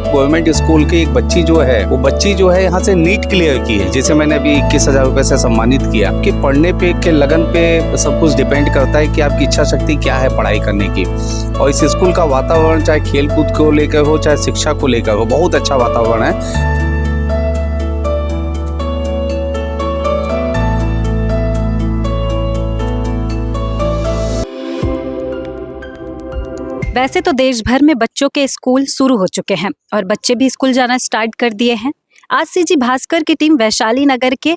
Government school की एक बच्ची जो है यहाँ से नीट क्लियर की है, जिसे मैंने अभी 21,000 रुपए से सम्मानित किया। कि पढ़ने पे के लगन पे सब कुछ डिपेंड करता है कि आपकी इच्छा शक्ति क्या है पढ़ाई करने की। और इस स्कूल का वातावरण चाहे खेल कूद को लेकर हो चाहे शिक्षा को लेकर हो, बहुत अच्छा वातावरण है। वैसे तो देश भर में बच्चों के स्कूल शुरू हो चुके हैं और बच्चे भी स्कूल जाना स्टार्ट कर दिए हैं। आज सीजी भास्कर की टीम वैशाली नगर के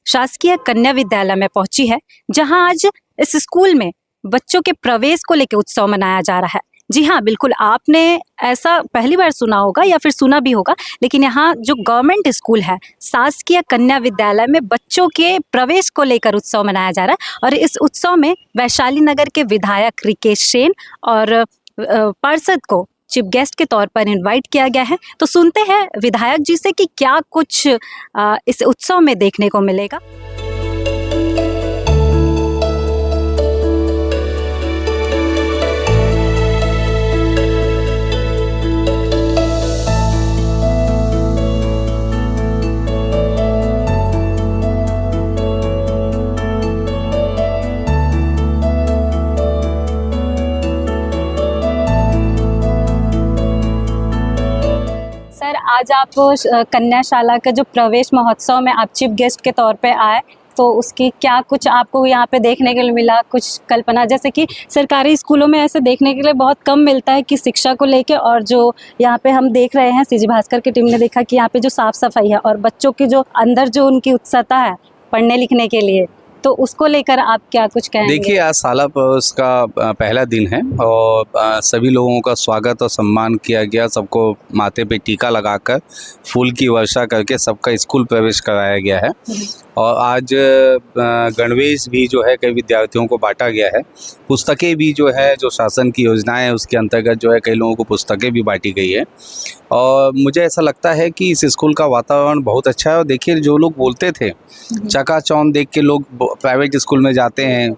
शासकीय कन्या विद्यालय में पहुंची है, जहां आज इस स्कूल में बच्चों के प्रवेश को लेकर उत्सव मनाया जा रहा है। जी हाँ, बिल्कुल, आपने ऐसा पहली बार सुना होगा या फिर सुना भी होगा, लेकिन यहाँ जो गवर्नमेंट स्कूल है शासकीय कन्या विद्यालय में बच्चों के प्रवेश को लेकर उत्सव मनाया जा रहा है। और इस उत्सव में वैशाली नगर के विधायक रिकेश सेन और पार्षद को चीफ गेस्ट के तौर पर इनवाइट किया गया है। तो सुनते हैं विधायक जी से कि क्या कुछ इस उत्सव में देखने को मिलेगा। सर, आज आप कन्याशाला का जो प्रवेश महोत्सव में आप चीफ गेस्ट के तौर पे आए, तो उसकी क्या कुछ आपको यहाँ पे देखने के लिए मिला, कुछ कल्पना? जैसे कि सरकारी स्कूलों में ऐसे देखने के लिए बहुत कम मिलता है कि शिक्षा को लेके, और जो यहाँ पे हम देख रहे हैं सीजी भास्कर की टीम ने देखा कि यहाँ पे जो साफ सफाई है और बच्चों की जो अंदर जो उनकी उत्सुकता है पढ़ने लिखने के लिए, तो उसको लेकर आप क्या कुछ कहेंगे? देखिए, आज शाला प्रवेश का पहला दिन है और सभी लोगों का स्वागत और सम्मान किया गया। सबको माथे पे टीका लगाकर फूल की वर्षा करके सबका स्कूल प्रवेश कराया गया है। और आज गणवेश भी जो है कई विद्यार्थियों को बांटा गया है। पुस्तकें भी जो है, जो शासन की योजनाएं है उसके अंतर्गत जो है कई लोगों को पुस्तकें भी बांटी गई है। और मुझे ऐसा लगता है कि इस स्कूल का वातावरण बहुत अच्छा है। और देखिए, जो लोग बोलते थे चकाचौंध देख के लोग प्राइवेट स्कूल में जाते हैं,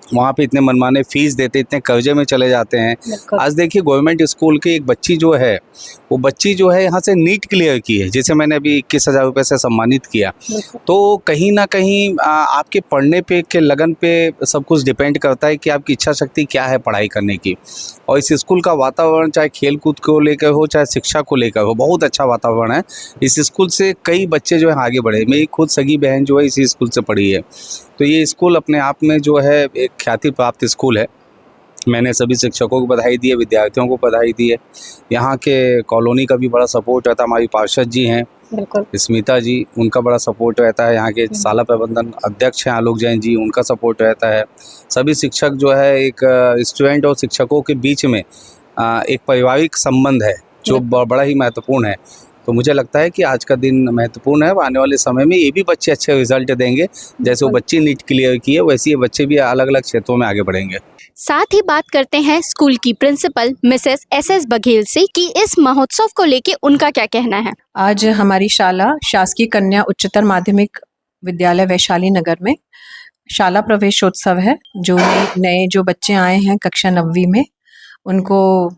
वहाँ पे इतने मनमाने फीस देते, इतने कर्जे में चले जाते हैं। आज देखिए, गवर्नमेंट स्कूल की एक बच्ची जो है यहाँ से नीट क्लियर की है, जिसे मैंने अभी 21,000 रुपए से सम्मानित किया। तो कहीं ना कहीं आपके पढ़ने पे के लगन पे सब कुछ डिपेंड करता है कि आपकी इच्छा शक्ति क्या है पढ़ाई करने की। और इस स्कूल का वातावरण चाहे खेल कूद को लेकर हो चाहे शिक्षा को लेकर हो, बहुत अच्छा वातावरण है। इस स्कूल से कई बच्चे जो है आगे बढ़े। मेरी खुद सगी बहन जो है इसी स्कूल से पढ़ी है। तो ये स्कूल अपने आप में जो है एक ख्याति प्राप्त स्कूल है। मैंने सभी शिक्षकों को बधाई दी है, विद्यार्थियों को बधाई दी है। यहाँ के कॉलोनी का भी बड़ा सपोर्ट रहता है। हमारी पार्षद जी हैं स्मिता जी, उनका बड़ा सपोर्ट रहता है। यहाँ के शाला प्रबंधन अध्यक्ष हैं आलोक जैन जी, उनका सपोर्ट रहता है। सभी शिक्षक जो है, एक स्टूडेंट और शिक्षकों के बीच में एक पारिवारिक संबंध है जो बड़ा ही महत्वपूर्ण है। तो मुझे लगता है कि आज का दिन महत्वपूर्ण है। आने वाले समय में ये भी बच्चे अच्छे रिजल्ट देंगे। जैसे वो बच्चे नीट क्लियर किए, वैसे ये बच्चे भी अलग अलग क्षेत्रों में आगे बढ़ेंगे। साथ ही बात करते हैं स्कूल की प्रिंसिपल मिसेस एस बघेल से कि इस महोत्सव को लेके उनका क्या कहना है। आज हमारी शाला शासकीय कन्या उच्चतर माध्यमिक विद्यालय वैशाली नगर में शाला प्रवेशोत्सव है। जो नए जो बच्चे आए हैं कक्षा 9वीं में, उनको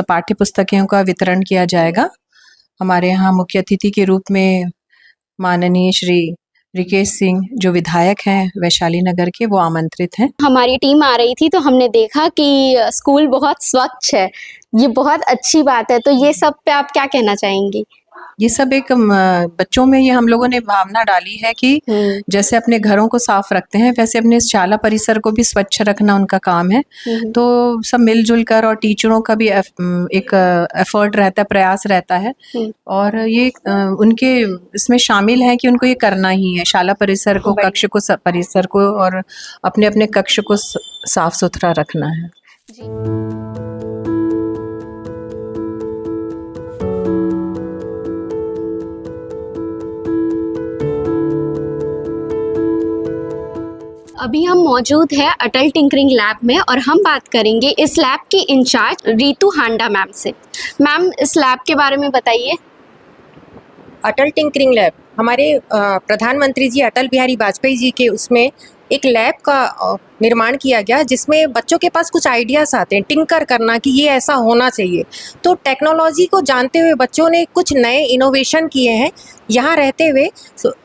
पाठ्य पुस्तकों का वितरण किया जाएगा। हमारे यहाँ मुख्य अतिथि के रूप में माननीय श्री रिकेश सिंह जो विधायक हैं वैशाली नगर के, वो आमंत्रित हैं। हमारी टीम आ रही थी तो हमने देखा कि स्कूल बहुत स्वच्छ है, ये बहुत अच्छी बात है। तो ये सब पे आप क्या कहना चाहेंगी? ये सब एक बच्चों में ये हम लोगों ने भावना डाली है कि जैसे अपने घरों को साफ रखते हैं वैसे अपने शाला परिसर को भी स्वच्छ रखना उनका काम है। तो सब मिलजुल कर, और टीचरों का भी एक एफर्ट रहता है, प्रयास रहता है। और ये उनके इसमें शामिल है कि उनको ये करना ही है, शाला परिसर को, कक्ष को, परिसर को और अपने अपने कक्ष को साफ सुथरा रखना है। अभी हम मौजूद हैं अटल टिंकरिंग लैब में और हम बात करेंगे इस लैब की इंचार्ज रितु हांडा मैम से। मैम, इस लैब के बारे में बताइए। अटल टिंकरिंग लैब हमारे प्रधानमंत्री जी अटल बिहारी वाजपेयी जी के उसमें एक लैब का निर्माण किया गया जिसमें बच्चों के पास कुछ आइडियाज़ आते हैं टिंकर करना कि ये ऐसा होना चाहिए। तो टेक्नोलॉजी को जानते हुए बच्चों ने कुछ नए इनोवेशन किए हैं यहाँ रहते हुए।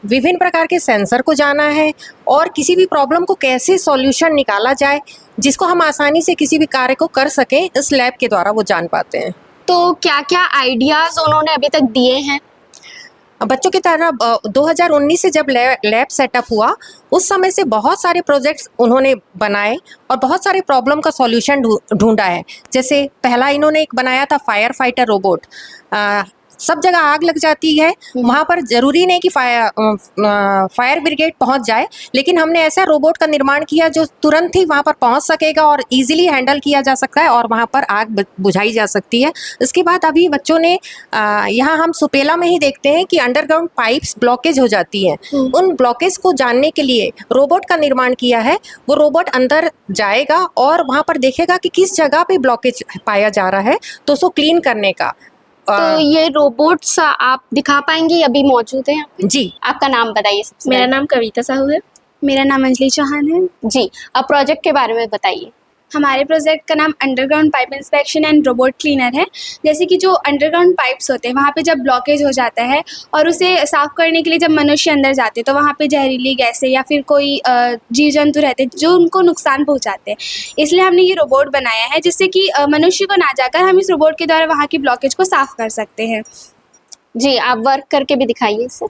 विभिन्न प्रकार के सेंसर को जाना है और किसी भी प्रॉब्लम को कैसे सॉल्यूशन निकाला जाए जिसको हम आसानी से किसी भी कार्य को कर सकें, इस लैब के द्वारा वो जान पाते हैं। तो क्या क्या आइडियाज़ उन्होंने अभी तक दिए हैं? बच्चों की तरफ 2019 से जब लैब सेटअप हुआ उस समय से बहुत सारे प्रोजेक्ट्स उन्होंने बनाए और बहुत सारे प्रॉब्लम का सॉल्यूशन ढूंढा है। जैसे पहला इन्होंने एक बनाया था फायर फाइटर रोबोट। सब जगह आग लग जाती है, वहाँ पर ज़रूरी नहीं कि फायर ब्रिगेड पहुँच जाए, लेकिन हमने ऐसा रोबोट का निर्माण किया जो तुरंत ही वहाँ पर पहुँच सकेगा और इजीली हैंडल किया जा सकता है और वहाँ पर आग बुझाई जा सकती है। इसके बाद अभी बच्चों ने यहाँ हम सुपेला में ही देखते हैं कि अंडरग्राउंड पाइप्स ब्लॉकेज हो जाती हैं। उन ब्लॉकेज को जानने के लिए रोबोट का निर्माण किया है। वो रोबोट अंदर जाएगा और वहाँ पर देखेगा कि किस जगह पे ब्लॉकेज पाया जा रहा है तो उसको क्लीन करने का। तो ये रोबोट्स आप दिखा पाएंगे, अभी मौजूद है यहाँ पे? जी। आपका नाम बताइए सबसे मेरा पहले। नाम कविता साहू है। मेरा नाम अंजलि चौहान है। जी, अब प्रोजेक्ट के बारे में बताइए। हमारे प्रोजेक्ट का नाम underground pipe inspection and robot cleaner है। जैसे कि जो अंडरग्राउंड पाइप्स होते हैं वहाँ पे जब ब्लॉकेज हो जाता है और उसे साफ़ करने के लिए जब मनुष्य अंदर जाते हैं तो वहाँ पे जहरीली गैसें या फिर कोई जीव जंतु रहते हैं जो उनको नुकसान पहुँचाते हैं। इसलिए हमने ये रोबोट बनाया है जिससे कि मनुष्य को ना जाकर हम इस रोबोट के द्वारा वहाँ की ब्लॉकेज को साफ़ कर सकते हैं। जी, आप वर्क करके भी दिखाइए इसे।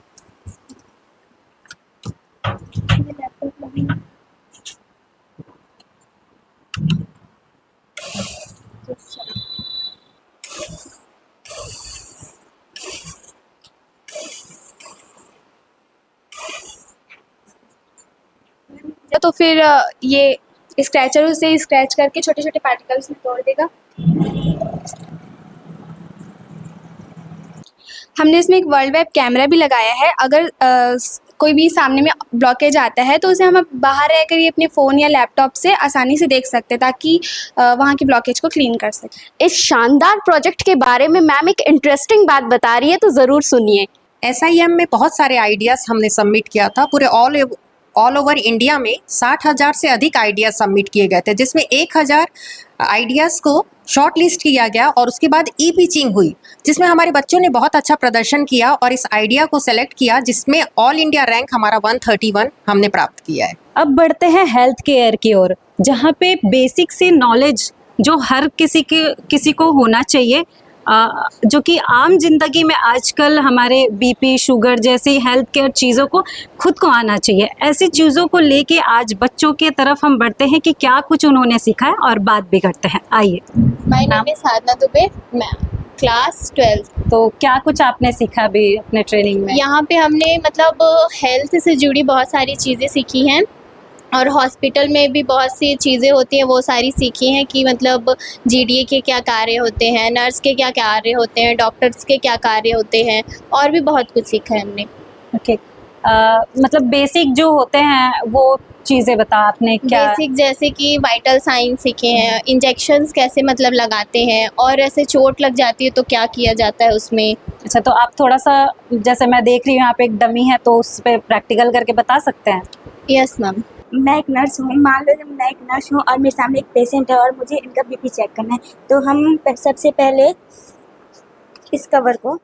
तो फिर ये स्क्रैचर से स्क्रैच करके छोटे छोटे पार्टिकल्स में तोड़ देगा। हमने इसमें एक वर्ल्ड वेब कैमरा भी लगाया है। अगर कोई भी सामने में ब्लॉकेज आता है तो उसे हम बाहर रहकर ये अपने फ़ोन या लैपटॉप से आसानी से देख सकते हैं ताकि वहाँ की ब्लॉकेज को क्लीन कर सकें। इस शानदार प्रोजेक्ट के बारे में मैम एक इंटरेस्टिंग बात बता रही है, तो ज़रूर सुनिए। SIM में बहुत सारे आइडियाज़ हमने सबमिट किया था। पूरे ऑल ओवर इंडिया में 60,000 से अधिक आइडियाज़ सबमिट किए गए थे, जिसमें 1,000 आइडियाज़ को शॉर्ट लिस्ट किया गया और उसके बाद ई पिचिंग हुई जिसमें हमारे बच्चों ने बहुत अच्छा प्रदर्शन किया और इस आइडिया को सेलेक्ट किया जिसमें ऑल इंडिया रैंक हमारा 131 हमने प्राप्त किया है। अब बढ़ते हैं हेल्थ केयर की ओर, जहाँ पे बेसिक से नॉलेज जो हर किसी को होना चाहिए, जो कि आम जिंदगी में आजकल हमारे BP शुगर जैसी हेल्थ केयर चीज़ों को खुद को आना चाहिए। ऐसी चीज़ों को लेके आज बच्चों के तरफ हम बढ़ते हैं कि क्या कुछ उन्होंने सीखा है और बात भी करते हैं। आइए। माय नेम इज साधना दुबे, मैं क्लास 12। तो क्या कुछ आपने सीखा अभी अपने ट्रेनिंग में? यहाँ पे हमने मतलब हेल्थ से जुड़ी बहुत सारी चीज़ें सीखी हैं और हॉस्पिटल में भी बहुत सी चीज़ें होती हैं वो सारी सीखी हैं कि मतलब GDA के क्या कार्य होते हैं, नर्स के क्या कार्य होते हैं, डॉक्टर्स के क्या कार्य होते हैं, और भी बहुत कुछ सीखा है हमने। ओके। मतलब बेसिक जो होते हैं वो चीज़ें बता आपने क्या? बेसिक जैसे कि वाइटल साइंस सीखे हैं, इंजेक्शंस कैसे मतलब लगाते हैं और ऐसे चोट लग जाती है तो क्या किया जाता है उसमें। अच्छा, तो आप थोड़ा सा, जैसे मैं देख रही हूँ यहाँ पे एक डमी है, तो उस पर प्रैक्टिकल करके बता सकते हैं? Yes ma'am. मैं एक नर्स हूँ। मान लो जब मैं एक नर्स हूँ और मेरे सामने एक पेशेंट है और मुझे इनका BP चेक करना है, तो हम सबसे पहले इस कवर को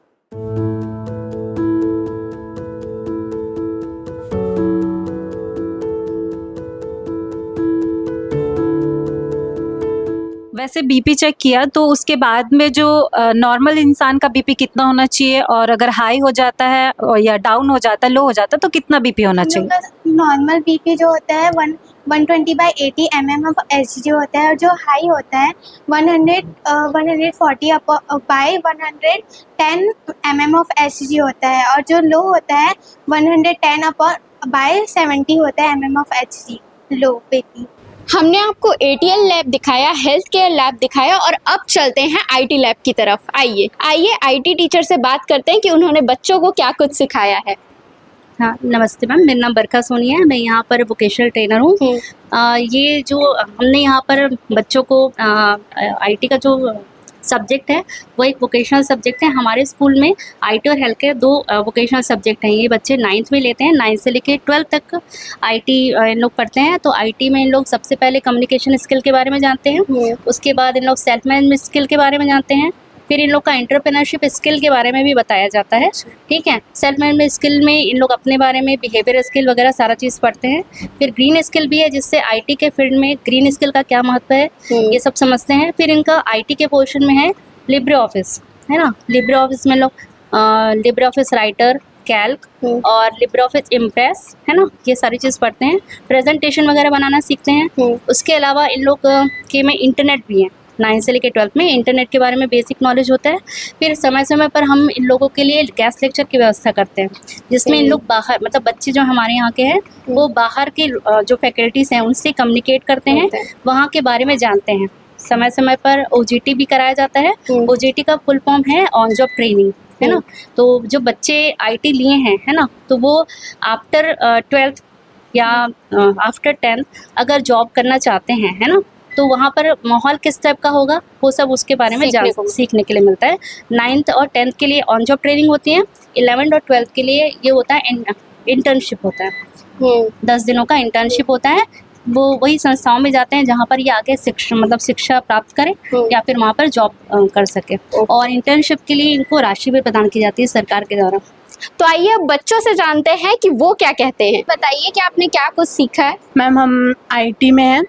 वैसे BP चेक किया तो उसके बाद में जो नॉर्मल इंसान का BP कितना होना चाहिए, और अगर हाई हो जाता है और या डाउन हो जाता है, लो हो जाता है, तो कितना BP होना चाहिए? नॉर्मल BP जो होता है 120/80 mm ऑफ HG होता है और जो हाई होता है 140/110 mm ऑफ HG होता है और जो लो होता है 110/70 होता है mm of HG low BP। हमने आपको ATL लैब दिखाया, हेल्थ केयर लैब दिखाया और अब चलते हैं IT लैब की तरफ। आइए IT टीचर से बात करते हैं कि उन्होंने बच्चों को क्या कुछ सिखाया है। हाँ, नमस्ते मैम, मेरा नाम बरखा सोनी है, मैं यहाँ पर वोकेशनल ट्रेनर हूँ। ये जो हमने यहाँ पर बच्चों को IT का जो सब्जेक्ट है वो एक वोकेशनल सब्जेक्ट है। हमारे स्कूल में आईटी और हेल्थ केयर 2 वोकेशनल सब्जेक्ट हैं। ये बच्चे 9th में लेते हैं, 9th से लेके 12th तक आईटी इन लोग पढ़ते हैं। तो आईटी में इन लोग सबसे पहले कम्युनिकेशन स्किल के बारे में जानते हैं, उसके बाद इन लोग सेल्फ मैनेजमेंट स्किल के बारे में जानते हैं, फिर इन लोग का एंटरप्रेन्योरशिप स्किल के बारे में भी बताया जाता है। ठीक है, सेल्फ मैनेजमेंट स्किल में इन लोग अपने बारे में बिहेवियर स्किल वगैरह सारा चीज़ पढ़ते हैं। फिर ग्रीन स्किल भी है, जिससे आईटी के फील्ड में ग्रीन स्किल का क्या महत्व है ये सब समझते हैं। फिर इनका आईटी के पोर्शन में है लिब्रे ऑफिस, है ना। लिब्रे ऑफिस में लोग लिब्रे ऑफिस राइटर, कैल्क और लिब्रे ऑफिस इम्प्रेस, है ना, ये सारी चीज़ पढ़ते हैं। प्रेजेंटेशन वगैरह बनाना सीखते हैं। उसके अलावा इन लोग के में इंटरनेट भी है। 9 से लेकर 12th में इंटरनेट के बारे में बेसिक नॉलेज होता है। फिर समय समय पर हम इन लोगों के लिए गेस्ट लेक्चर की व्यवस्था करते हैं, जिसमें इन लोग बाहर, मतलब बच्चे जो हमारे यहाँ के हैं वो बाहर के जो फैकल्टीज़ हैं उनसे कम्युनिकेट करते हैं, वहाँ के बारे में जानते हैं। समय समय पर OJT भी कराया जाता है। OJT का फुल फॉर्म है ऑन जॉब ट्रेनिंग, है ना। तो जो बच्चे IT लिए हैं, है ना, तो वो आफ्टर 12th या आफ्टर 10th अगर जॉब करना चाहते हैं, है ना, तो वहाँ पर माहौल किस टाइप का होगा वो सब उसके बारे में सीखने के लिए मिलता है। 9th और 10th के लिए ऑन जॉब ट्रेनिंग होती है। 11th और 12th के लिए ये होता है इंटर्नशिप होता है। 10 दिनों का इंटर्नशिप होता है। वो वही संस्थाओं में जाते हैं जहाँ पर ये आगे शिक्षा प्राप्त करें या फिर वहाँ पर जॉब कर सके। और इंटर्नशिप के लिए इनको राशि भी प्रदान की जाती है सरकार के द्वारा। तो आइए अब बच्चों से जानते हैं कि वो क्या कहते हैं। बताइए कि आपने क्या कुछ सीखा है। मैम हम आईटी में हैं।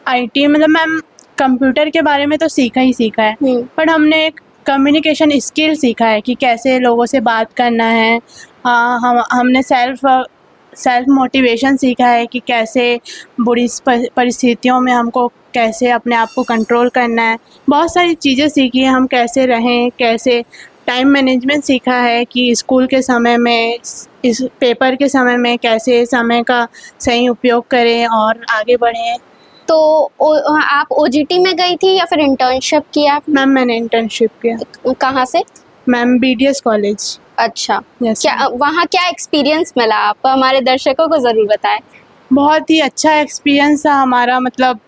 आईटी मतलब मैम कंप्यूटर के बारे में तो सीखा है, पर हमने एक कम्युनिकेशन स्किल सीखा है कि कैसे लोगों से बात करना है। हमने सेल्फ मोटिवेशन सीखा है कि कैसे बुरी परिस्थितियों में हमको कैसे अपने आप को कंट्रोल करना है। बहुत सारी चीज़ें सीखी हैं, हम कैसे रहें, कैसे टाइम मैनेजमेंट सीखा है कि स्कूल के समय में, इस पेपर के समय में कैसे समय का सही उपयोग करें और आगे बढ़ें। तो आप OJT में गई थी या फिर इंटर्नशिप किया? मैम मैंने इंटर्नशिप किया। कहाँ से? Ma'am BDS college. अच्छा, Yes, क्या वहाँ क्या एक्सपीरियंस मिला? आप हमारे दर्शकों को ज़रूर बताएं। बहुत ही अच्छा एक्सपीरियंस था हमारा, मतलब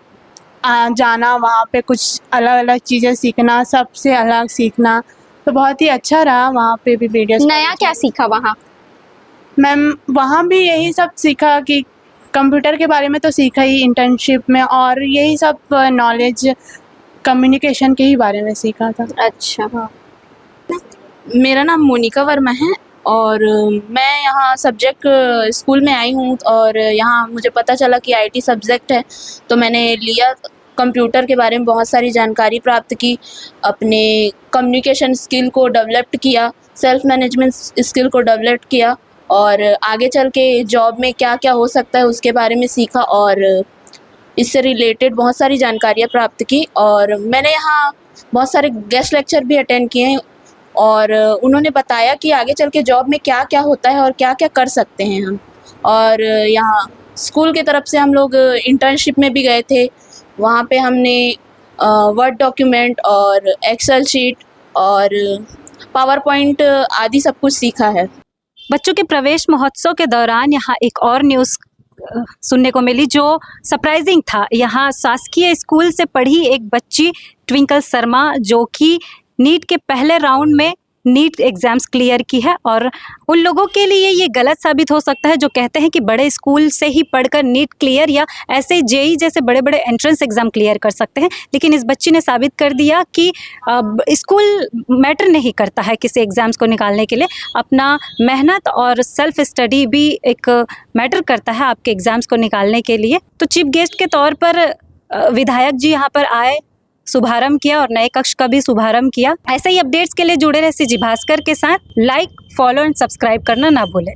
जाना, वहाँ पे कुछ अलग अलग चीज़ें सीखना, सबसे अलग सीखना, तो बहुत ही अच्छा रहा वहाँ पे भी। BDS नया क्या सीखा वहाँ? मैम वहाँ भी यही सब सीखा कि कंप्यूटर के बारे में तो सीखा ही इंटर्नशिप में, और यही सब नॉलेज कम्युनिकेशन के ही बारे में सीखा था। अच्छा, हाँ। मेरा नाम मोनिका वर्मा है और मैं यहाँ सब्जेक्ट स्कूल में आई हूँ और यहाँ मुझे पता चला कि IT सब्जेक्ट है, तो मैंने लिया। कंप्यूटर के बारे में बहुत सारी जानकारी प्राप्त की, अपने कम्युनिकेशन स्किल को डेवलप किया, सेल्फ मैनेजमेंट स्किल को डेवलप किया और आगे चल के जॉब में क्या क्या हो सकता है उसके बारे में सीखा और इससे रिलेटेड बहुत सारी जानकारियाँ प्राप्त की। और मैंने यहाँ बहुत सारे गेस्ट लेक्चर भी अटेंड किए हैं और उन्होंने बताया कि आगे चल के जॉब में क्या क्या होता है और क्या क्या कर सकते हैं हम। और यहाँ स्कूल की तरफ से हम लोग इंटर्नशिप में भी गए थे, वहाँ पे हमने वर्ड डॉक्यूमेंट और एक्सेल शीट और पावर पॉइंट आदि सब कुछ सीखा है। बच्चों के प्रवेश महोत्सव के दौरान यहाँ एक और न्यूज़ सुनने को मिली जो सरप्राइजिंग था। यहाँ शासकीय स्कूल से पढ़ी एक बच्ची ट्विंकल शर्मा, जो कि नीट के पहले राउंड में नीट एग्ज़ाम्स क्लियर की है। और उन लोगों के लिए ये गलत साबित हो सकता है जो कहते हैं कि बड़े स्कूल से ही पढ़कर नीट क्लियर या ऐसे JEE जैसे बड़े बड़े एंट्रेंस एग्ज़ाम क्लियर कर सकते हैं। लेकिन इस बच्ची ने साबित कर दिया कि स्कूल मैटर नहीं करता है किसी एग्ज़ाम्स को निकालने के लिए। अपना मेहनत और सेल्फ स्टडी भी एक मैटर करता है आपके एग्ज़ाम्स को निकालने के लिए। तो चीफ गेस्ट के तौर पर विधायक जी यहाँ पर आए, शुभारंभ किया और नए कक्ष का भी शुभारंभ किया। ऐसे ही अपडेट्स के लिए जुड़े रहे CG भास्कर के साथ। लाइक, फॉलो एंड सब्सक्राइब करना ना भूलें।